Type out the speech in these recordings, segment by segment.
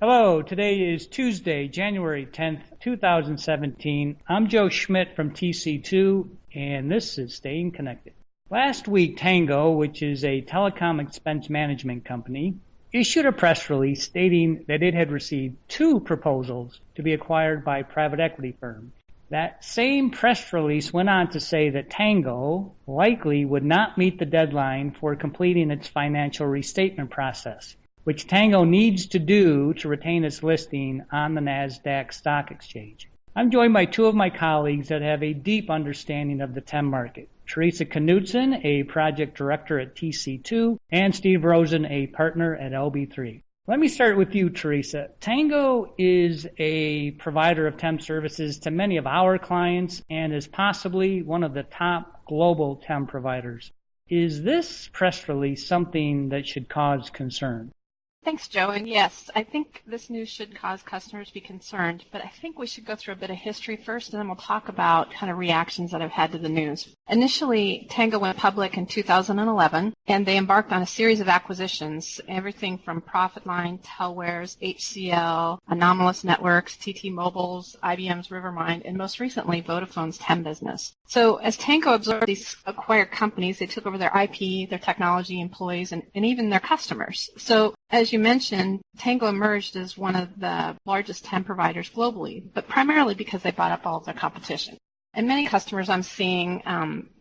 Hello, today is Tuesday, January 10th, 2017. I'm Joe Schmidt from TC2, and this is Staying Connected. Last week, Tangoe, which is a Telecom Expense Management company, issued a press release stating that it had received 2 proposals to be acquired by private equity firms. That same press release went on to say that Tangoe likely would not meet the deadline for completing its financial restatement process, which Tangoe needs to do to retain its listing on the Nasdaq stock exchange. I'm joined by 2 of my colleagues that have a deep understanding of the TEM market. Theresa Knutson, a project director at TC2, and Steve Rosen, a partner at LB3. Let me start with you, Theresa. Tangoe is a provider of TEM services to many of our clients and is possibly one of the top global TEM providers. Is this press release something that should cause concern? Thanks, Joe. And yes, I think this news should cause customers to be concerned, but I think we should go through a bit of history first, and then we'll talk about kind of reactions that I've had to the news. Initially, Tangoe went public in 2011, and they embarked on a series of acquisitions, everything from Profitline, Telware's, HCL, Anomalous Networks, TT Mobile's, IBM's Rivermind, and most recently, Vodafone's TEM business. So as Tangoe absorbed these acquired companies, they took over their IP, their technology, employees, and even their customers. So as you mentioned, Tangoe emerged as one of the largest TEM providers globally, but primarily because they bought up all of their competition. And many customers I'm seeing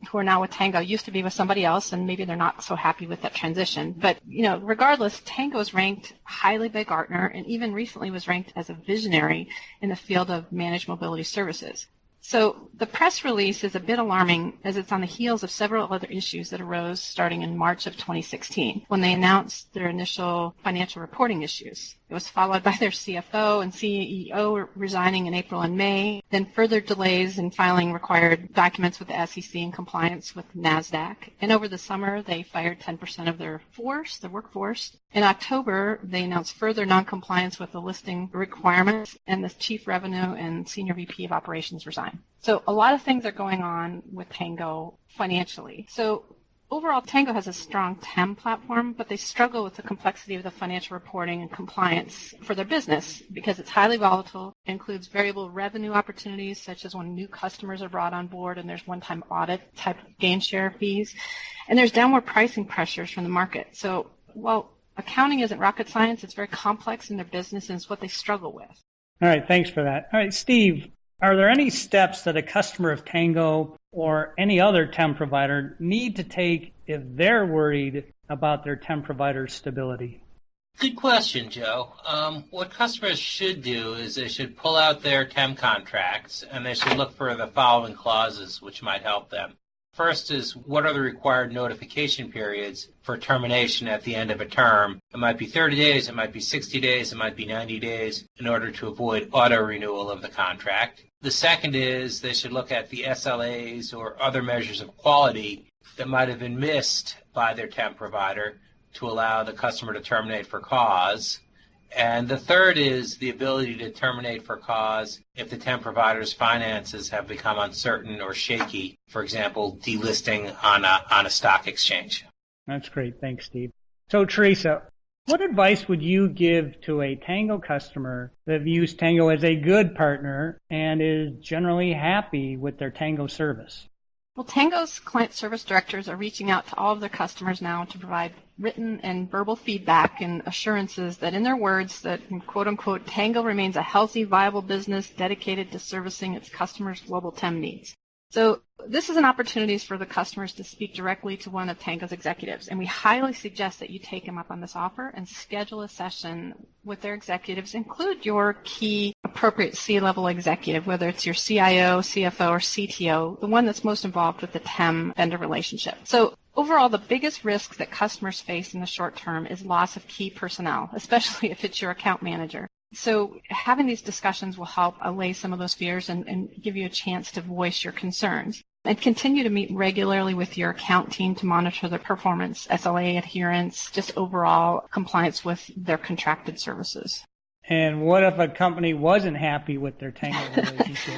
who are now with Tangoe used to be with somebody else, and maybe they're not so happy with that transition. But, regardless, Tangoe is ranked highly by Gartner, and even recently was ranked as a visionary in the field of managed mobility services. So the press release is a bit alarming as it's on the heels of several other issues that arose starting in March of 2016 when they announced their initial financial reporting issues. It was followed by their CFO and CEO resigning in April and May, then further delays in filing required documents with the SEC in compliance with Nasdaq. And over the summer, they fired 10% of their workforce. In October, they announced further noncompliance with the listing requirements, and the Chief Revenue and Senior VP of Operations resigned. So a lot of things are going on with Tangoe financially. So overall, Tangoe has a strong TEM platform, but they struggle with the complexity of the financial reporting and compliance for their business because it's highly volatile, includes variable revenue opportunities, such as when new customers are brought on board and there's one-time audit type of gain share fees, and there's downward pricing pressures from the market. So while accounting isn't rocket science, it's very complex in their business, and it's what they struggle with. All right, thanks for that. All right, Steve, are there any steps that a customer of Tangoe or any other TEM provider need to take if they're worried about their TEM provider's stability? Good question, Joe. What customers should do is they should pull out their TEM contracts, and they should look for the following clauses which might help them. First is, what are the required notification periods for termination at the end of a term? It might be 30 days, it might be 60 days, it might be 90 days in order to avoid auto-renewal of the contract. The second is they should look at the SLAs or other measures of quality that might have been missed by their TEM provider to allow the customer to terminate for cause. And the third is the ability to terminate for cause if the TEM provider's finances have become uncertain or shaky, for example, delisting on a stock exchange. That's great. Thanks, Steve. So, Theresa, what advice would you give to a Tangoe customer that views Tangoe as a good partner and is generally happy with their Tangoe service? Well, Tangoe's client service directors are reaching out to all of their customers now to provide written and verbal feedback and assurances that, in their words, that, quote unquote, Tangoe remains a healthy, viable business dedicated to servicing its customers' global TEM needs. So this is an opportunity for the customers to speak directly to one of Tangoe's executives, and we highly suggest that you take them up on this offer and schedule a session with their executives. Include your key appropriate C-level executive, whether it's your CIO, CFO, or CTO, the one that's most involved with the TEM vendor relationship. So overall, the biggest risk that customers face in the short term is loss of key personnel, especially if it's your account manager. So having these discussions will help allay some of those fears and give you a chance to voice your concerns. And continue to meet regularly with your account team to monitor their performance, SLA adherence, just overall compliance with their contracted services. And what if a company wasn't happy with their Tangoe relationship?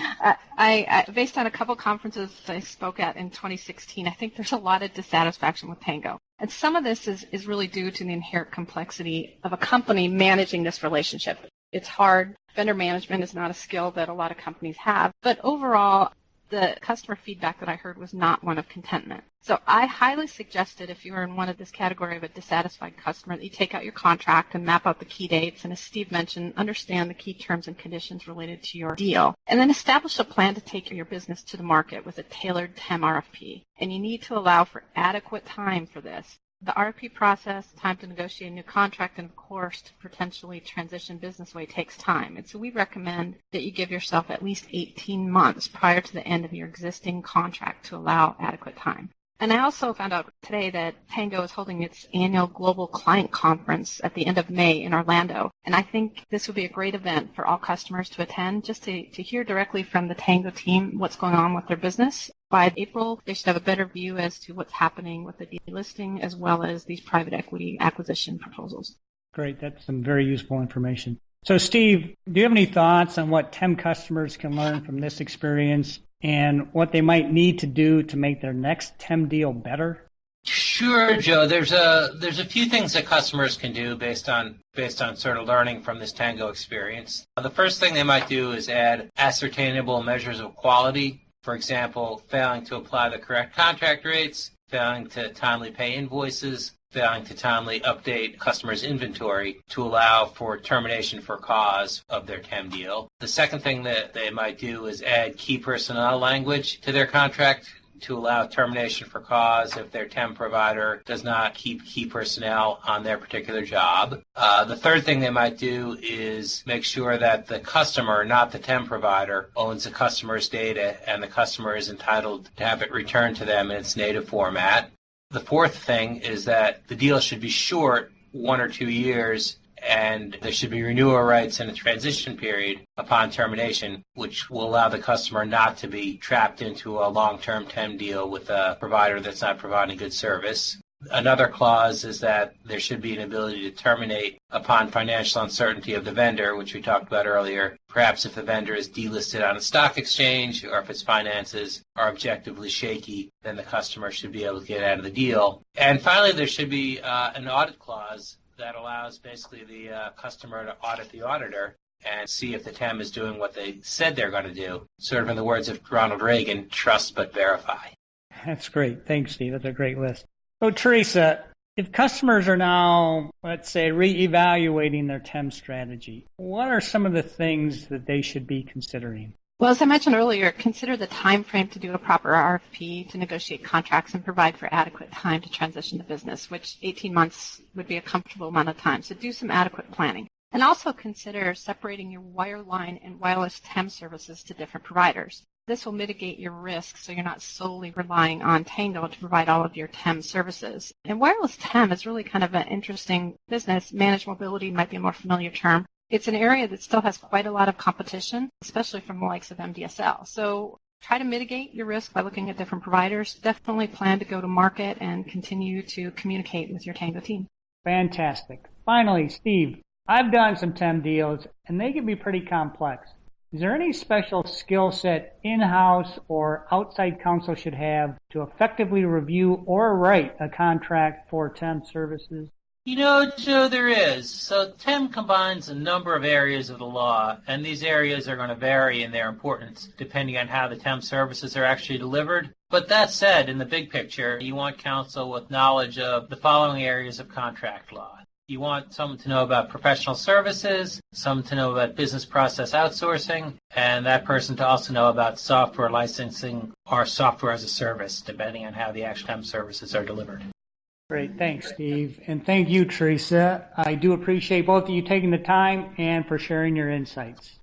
I based on a couple conferences I spoke at in 2016, I think there's a lot of dissatisfaction with Tangoe. And some of this is really due to the inherent complexity of a company managing this relationship. It's hard. Vendor management is not a skill that a lot of companies have. But overall, the customer feedback that I heard was not one of contentment. So I highly suggested, if you were in one of this category of a dissatisfied customer, that you take out your contract and map out the key dates. And as Steve mentioned, understand the key terms and conditions related to your deal. And then establish a plan to take your business to the market with a tailored TEM RFP. And you need to allow for adequate time for this. The RFP process, time to negotiate a new contract, and of course to potentially transition business away takes time. And so we recommend that you give yourself at least 18 months prior to the end of your existing contract to allow adequate time. And I also found out today that Tangoe is holding its annual Global Client Conference at the end of May in Orlando. And I think this would be a great event for all customers to attend, just to hear directly from the Tangoe team what's going on with their business. By April, they should have a better view as to what's happening with the delisting as well as these private equity acquisition proposals. Great. That's some very useful information. So, Steve, do you have any thoughts on what TEM customers can learn from this experience and what they might need to do to make their next TEM deal better? Sure, Joe. There's a few things that customers can do based on sort of learning from this Tangoe experience. The first thing they might do is add ascertainable measures of quality. For example, failing to apply the correct contract rates, failing to timely pay invoices, failing to timely update customers' inventory to allow for termination for cause of their TEM deal. The second thing that they might do is add key personnel language to their contract to allow termination for cause if their TEM provider does not keep key personnel on their particular job. The third thing they might do is make sure that the customer, not the TEM provider, owns the customer's data and the customer is entitled to have it returned to them in its native format. The fourth thing is that the deal should be short, 1 or 2 years, and there should be renewal rights in a transition period upon termination, which will allow the customer not to be trapped into a long-term TEM deal with a provider that's not providing good service. Another clause is that there should be an ability to terminate upon financial uncertainty of the vendor, which we talked about earlier. Perhaps if the vendor is delisted on a stock exchange or if its finances are objectively shaky, then the customer should be able to get out of the deal. And finally, there should be an audit clause that allows basically the customer to audit the auditor and see if the TEM is doing what they said they're going to do. Sort of in the words of Ronald Reagan, trust but verify. That's great. Thanks, Steve. That's a great list. So, Theresa, if customers are now, let's say, reevaluating their TEM strategy, what are some of the things that they should be considering? Well, as I mentioned earlier, consider the time frame to do a proper RFP, to negotiate contracts, and provide for adequate time to transition the business, which 18 months would be a comfortable amount of time. So do some adequate planning. And also consider separating your wireline and wireless TEM services to different providers. This will mitigate your risk so you're not solely relying on Tangoe to provide all of your TEM services. And wireless TEM is really kind of an interesting business. Managed mobility might be a more familiar term. It's an area that still has quite a lot of competition, especially from the likes of MDSL. So try to mitigate your risk by looking at different providers. Definitely plan to go to market and continue to communicate with your Tangoe team. Fantastic. Finally, Steve, I've done some TEM deals, and they can be pretty complex. Is there any special skill set in-house or outside counsel should have to effectively review or write a contract for TEM services? You know, Joe, there is. So TEM combines a number of areas of the law, and these areas are going to vary in their importance depending on how the TEM services are actually delivered. But that said, in the big picture, you want counsel with knowledge of the following areas of contract law. You want someone to know about professional services, someone to know about business process outsourcing, and that person to also know about software licensing or software as a service, depending on how the actual TEM services are delivered. Great. Thanks, Steve. And thank you, Theresa. I do appreciate both of you taking the time and for sharing your insights.